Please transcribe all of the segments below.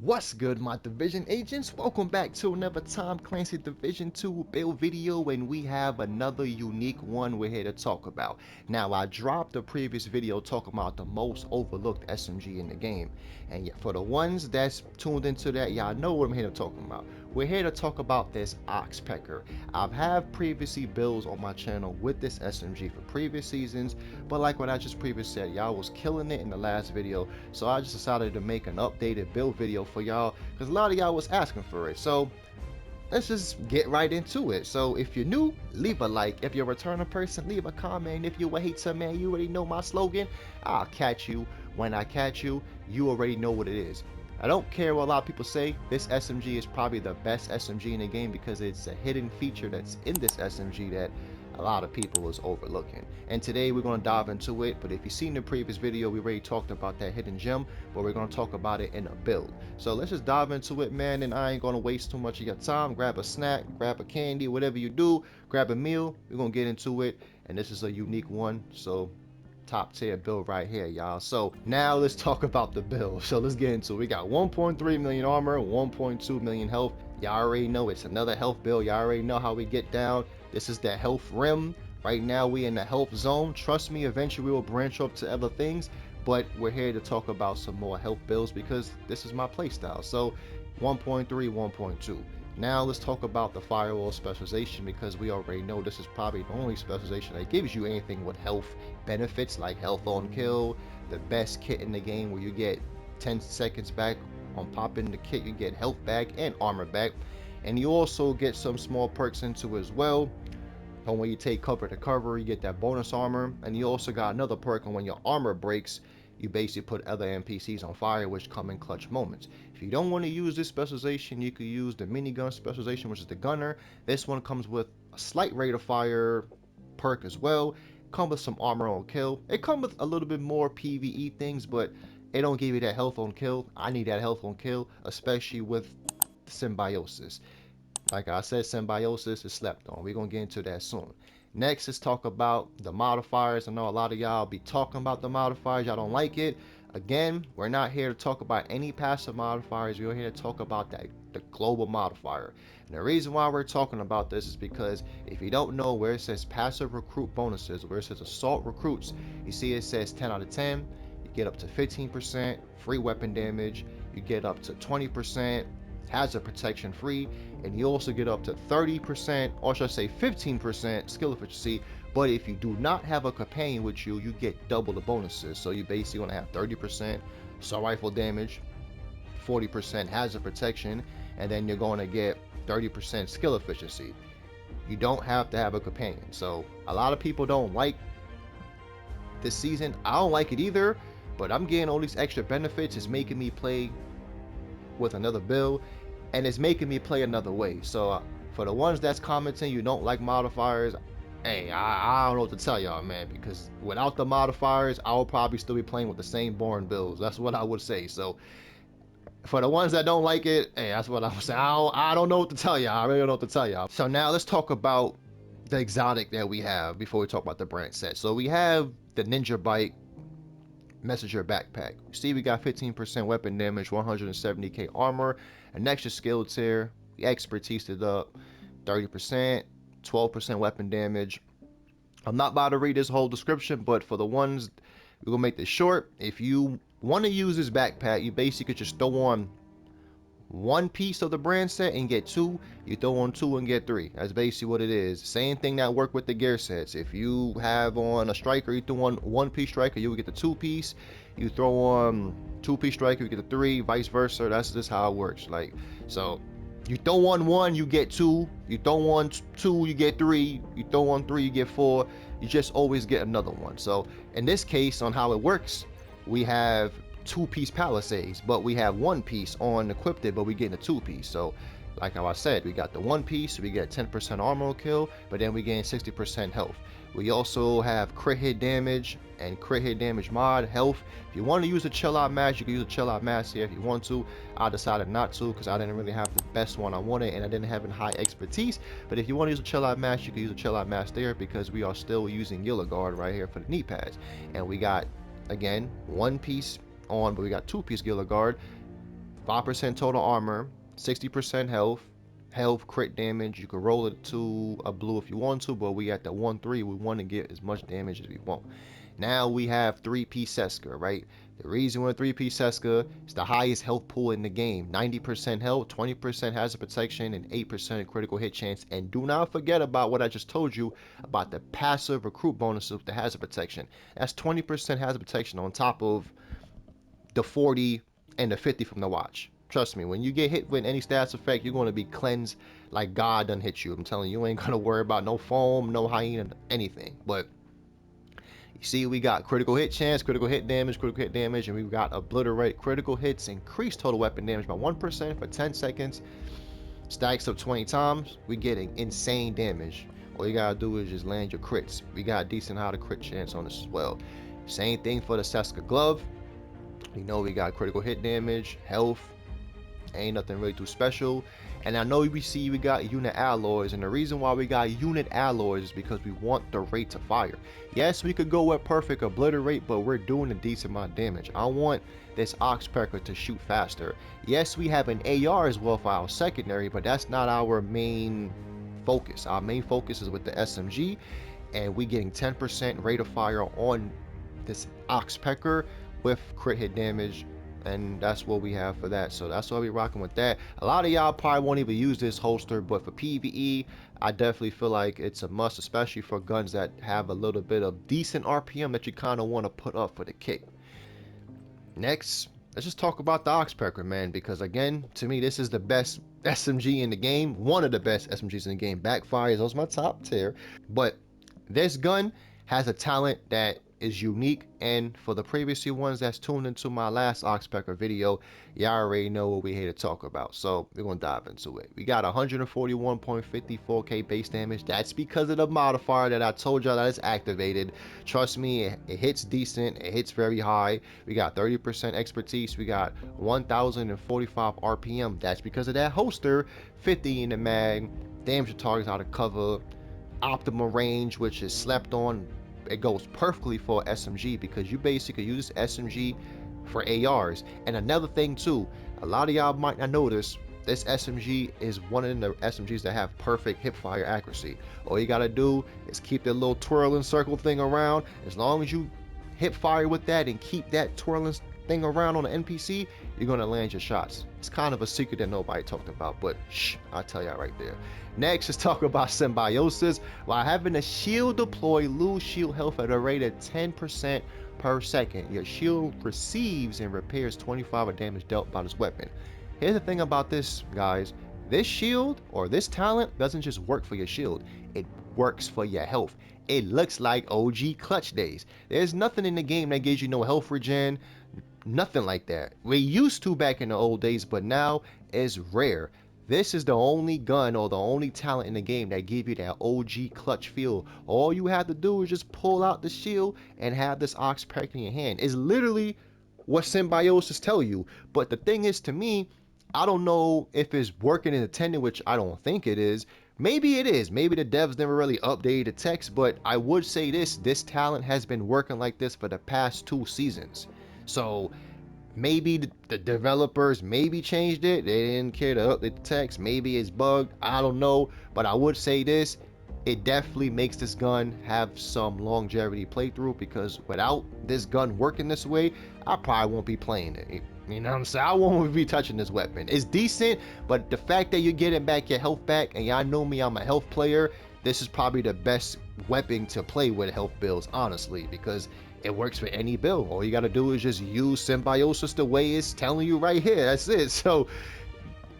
What's good, my Division agents? Welcome back to another Tom Clancy Division 2 build video, and we have another unique one we're here to talk about. Now, I dropped a previous video talking about the most overlooked SMG in the game, and for the ones that's tuned into that, y'all know what I'm here to talk about. We're here to talk about this Oxpecker. I've had previously builds on my channel with this SMG for previous seasons, but like what I just previously said, y'all was killing it in the last video, so I just decided to make an updated build video for y'all because a lot of y'all was asking for it. So let's just get right into it. So if you're new, leave a like. If you're a returning person, leave a comment. If you're a hater, man, you already know my slogan. I'll catch you when I catch you. You already know what it is. I don't care what a lot of people say. This SMG is probably the best SMG in the game because it's a hidden feature that's in this SMG that a lot of people is overlooking. And today we're going to dive into it, but if you've seen the previous video, we already talked about that hidden gem, but we're going to talk about it in a build. So let's just dive into it, man, and I ain't going to waste too much of your time. Grab a snack, grab a candy, whatever you do, grab a meal. We're going to get into it, and this is a unique one, so top tier build right here, y'all. So now let's talk about the build. So let's get into it. We got 1.3 million armor, 1.2 million health. Y'all already know it's another health build. Y'all already know how we get down. This is the health rim. Right now we in the health zone. Trust me, eventually we will branch up to other things, but we're here to talk about some more health builds because this is my playstyle. So 1.3, 1.2. Now let's talk about the firewall specialization because we already know this is probably the only specialization that gives you anything with health benefits like health on kill, the best kit in the game where you get 10 seconds back on popping the kit, you get health back and armor back, and you also get some small perks into it as well. And when you take cover to cover, you get that bonus armor, and you also got another perk, and when your armor breaks, you basically put other NPCs on fire, which come in clutch moments. If you don't want to use this specialization, you could use the minigun specialization, which is the gunner. This one comes with a slight rate of fire perk as well. Come with some armor on kill. It comes with a little bit more PVE things, but it don't give you that health on kill. I need that health on kill, especially with Symbiosis. Like I said, Symbiosis is slept on. We're going to get into that soon. Next, let's talk about the modifiers. I know a lot of y'all be talking about the modifiers. Y'all don't like it. Again, we're not here to talk about any passive modifiers. We're here to talk about the global modifier. And the reason why we're talking about this is because if you don't know where it says passive recruit bonuses, where it says assault recruits, you see it says 10 out of 10. You get up to 15% free weapon damage. You get up to 20% hazard protection free, and you also get up to 30%, or should I say 15% skill efficiency. But if you do not have a companion with you, you get double the bonuses. So you basically want to have 30% assault rifle damage, 40% hazard protection, and then you're going to get 30% skill efficiency. You don't have to have a companion. So a lot of people don't like this season. I don't like it either, but I'm getting all these extra benefits. It's making me play with another build, and it's making me play another way. So for the ones that's commenting you don't like modifiers, hey, I don't know what to tell y'all, man, because without the modifiers I will probably still be playing with the same boring builds. That's what I would say. So for the ones that don't like it, hey, that's what I would say. I don't know what to tell y'all. I really don't know what to tell y'all. So now let's talk about the exotic that we have before we talk about the brand set. So we have the Ninjabike messenger backpack. You see we got 15% weapon damage, 170k armor, an extra skill tier. We expertised it up 30%, 12% weapon damage. I'm not about to read this whole description, but for the ones, we're gonna make this short. If you want to use this backpack, you basically just throw on one piece of the brand set and get two. You throw on two and get three. That's basically what it is. Same thing that work with the gear sets. If you have on a striker, you throw on one piece striker, you will get the two piece. You throw on two piece striker, you get the three, vice versa. That's just how it works. Like, so you throw on one, you get two. You throw on two, you get three. You throw on three, you get four. You just always get another one. So in this case, on how it works, we have two-piece palisades, but we have one piece on equipped it, but we get a two piece. So like how I said, we got the one piece, we get 10% armor kill, but then we gain 60% health. We also have crit hit damage and crit hit damage mod health. If you want to use a chill out mask, you can use a chill out mask here if you want to. I decided not to because I didn't really have the best one I wanted, and I didn't have a high expertise. But if you want to use a chill out mask, you can use a chill out mask there because we are still using Yellow Guard right here for the knee pads. And we got, again, one piece on, but we got two-piece Gila Guard. 5% total armor, 60% health, crit damage. You can roll it to a blue if you want to, but we at the 1-3, we want to get as much damage as we want. Now we have 3-piece Seska, right? The reason we're 3-piece Seska is the highest health pool in the game. 90% health, 20% hazard protection, and 8% critical hit chance. And do not forget about what I just told you about the passive recruit bonuses with the hazard protection. That's 20% hazard protection on top of the 40 and the 50 from the watch. Trust me, when you get hit with any stats effect, you're going to be cleansed like God done hit you. I'm telling you, you ain't going to worry about no foam, no hyena, anything. But you see, we got critical hit chance, critical hit damage, and we've got obliterate. Critical hits increase total weapon damage by 1% for 10 seconds. Stacks up 20 times. We getting insane damage. All you gotta do is just land your crits. We got decent high to crit chance on this as well. Same thing for the Seska glove. You know we got critical hit damage, health, ain't nothing really too special. And I know we got unit alloys, and the reason why we got unit alloys is because we want the rate to fire. Yes, we could go with perfect obliterate, but we're doing a decent amount of damage. I want this Oxpecker to shoot faster. Yes, we have an AR as well for our secondary, but that's not our main focus. Our main focus is with the SMG, and we getting 10% rate of fire on this Oxpecker with crit hit damage, and that's what we have for that. So that's why we rocking with that. A lot of y'all probably won't even use this holster, but for PVE, I definitely feel like it's a must, especially for guns that have a little bit of decent RPM that you kind of want to put up for the kick. Next, let's just talk about the Oxpecker, man, because again, to me, this is the best SMG in the game, one of the best SMGs in the game. Backfires, those my top tier, but this gun has a talent that is unique, and for the previous ones that's tuned into my last Oxpecker video, y'all already know what we here to talk about, so we're gonna dive into it. We got 141.54k base damage. That's because of the modifier that I told y'all that is activated. Trust me, it hits decent, it hits very high. We got 30% expertise, we got 1045 RPM. That's because of that holster. 50 in the mag, damage to targets out of cover, optimal range, which is slept on. It goes perfectly for SMG because you basically use SMG for ARs. And another thing too, a lot of y'all might not notice, this SMG is one of the SMGs that have perfect hip fire accuracy. All you gotta do is keep that little twirling circle thing around. As long as you hip fire with that and keep that twirling thing around on the NPC, you're gonna land your shots. It's kind of a secret that nobody talked about, but shh, I'll tell y'all right there. Next, let's talk about Symbiosis. While having a shield deploy, lose shield health at a rate of 10% per second. Your shield receives and repairs 25 of damage dealt by this weapon. Here's the thing about this, guys. This shield or this talent doesn't just work for your shield, it works for your health. It looks like OG clutch days. There's nothing in the game that gives you no health regen, nothing like that. We used to back in the old days, but now it's rare. This is the only gun or the only talent in the game that give you that OG clutch feel. All you have to do is just pull out the shield and have this Oxpecker in your hand. It's literally what Symbiosis tell you. But the thing is, to me, I don't know if it's working in the tendon, which I don't think it is. Maybe it is. Maybe the devs never really updated the text, but I would say this talent has been working like this for the past 2 seasons. So maybe the developers maybe changed it. They didn't care to update the text. Maybe it's bugged. I don't know. But I would say this. It definitely makes this gun have some longevity playthrough, because without this gun working this way, I probably won't be playing it. You know what I'm saying? I won't be touching this weapon. It's decent, but the fact that you're getting back your health back, and y'all know me, I'm a health player, this is probably the best weapon to play with health builds, honestly, because it works for any build. All you gotta do is just use Symbiosis the way it's telling you right here. That's it. So,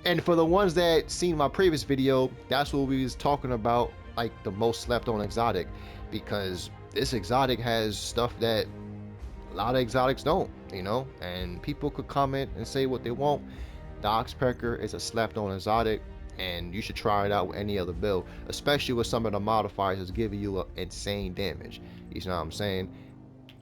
and for the ones that seen my previous video, that's what we was talking about, like the most slept on exotic, because this exotic has stuff that a lot of exotics don't, you know, and people could comment and say what they want. The Oxpecker is a slept on exotic, and you should try it out with any other build, especially with some of the modifiers that's giving you insane damage. You know what I'm saying?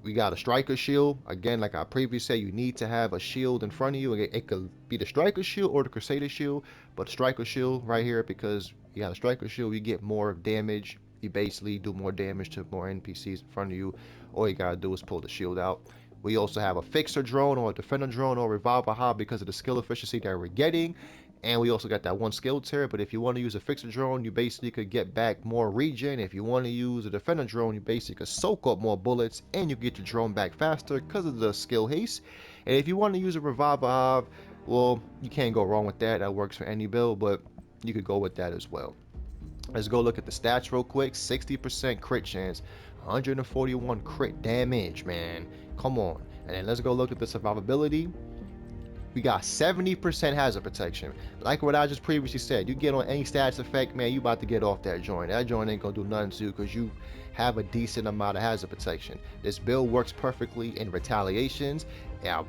We got a striker shield. Again, like I previously said, you need to have a shield in front of you. It could be the striker shield or the crusader shield, but striker shield right here, because you got a striker shield, you get more damage. You basically do more damage to more NPCs in front of you. All you gotta do is pull the shield out. We also have a fixer drone or a defender drone or revolver hub because of the skill efficiency that we're getting. And we also got that one skill tier. But if you want to use a fixer drone, you basically could get back more regen. If you want to use a defender drone, you basically could soak up more bullets and you get your drone back faster because of the skill haste. And if you want to use a revolver hub, well, you can't go wrong with that. That works for any build, but you could go with that as well. Let's go look at the stats real quick. 60% crit chance, 141 crit damage, man. Come on. And then let's go look at the survivability. We got 70% hazard protection. Like what I just previously said, you get on any stats effect, man, you about to get off that joint. That joint ain't gonna do nothing to you because you have a decent amount of hazard protection. This build works perfectly in retaliations. Yeah,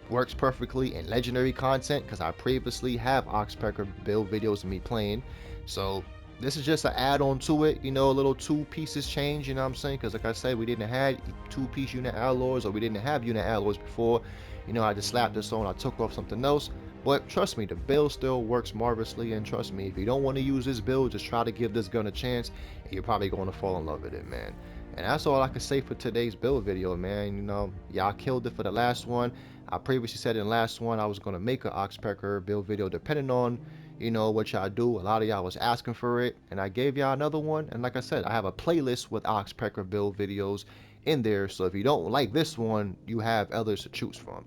works perfectly in legendary content because I previously have Oxpecker build videos of me playing. So this is just an add-on to it, you know, a little two pieces change, you know what I'm saying? Because like I said, we didn't have two-piece unit alloys, or we didn't have unit alloys before. You know, I just slapped this on, I took off something else. But trust me, the build still works marvelously, and trust me, if you don't want to use this build, just try to give this gun a chance, and you're probably going to fall in love with it, man. And that's all I can say for today's build video, man. You know, y'all killed it for the last one. I previously said in the last one I was going to make an Oxpecker build video depending on, you know, what y'all do. A lot of y'all was asking for it, and I gave y'all another one. And like I said, I have a playlist with Oxpecker build videos in there, so if you don't like this one, you have others to choose from.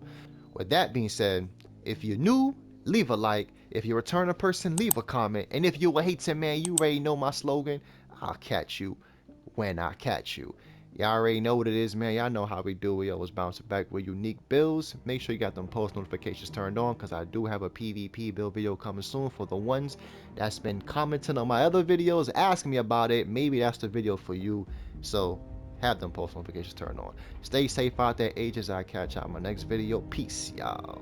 With that being said, if you're new, leave a like. If you're a returning person, leave a comment. And if you're a hater, man, you already know my slogan. I'll catch you when I catch you. Y'all already know what it is, man. Y'all know how we do. We always bounce back with unique builds. Make sure you got them post notifications turned on, because I do have a PvP build video coming soon for the ones that's been commenting on my other videos, asking me about it. Maybe that's the video for you. So have them post notifications turned on. Stay safe out there, ages. I catch y'all in my next video. Peace, y'all.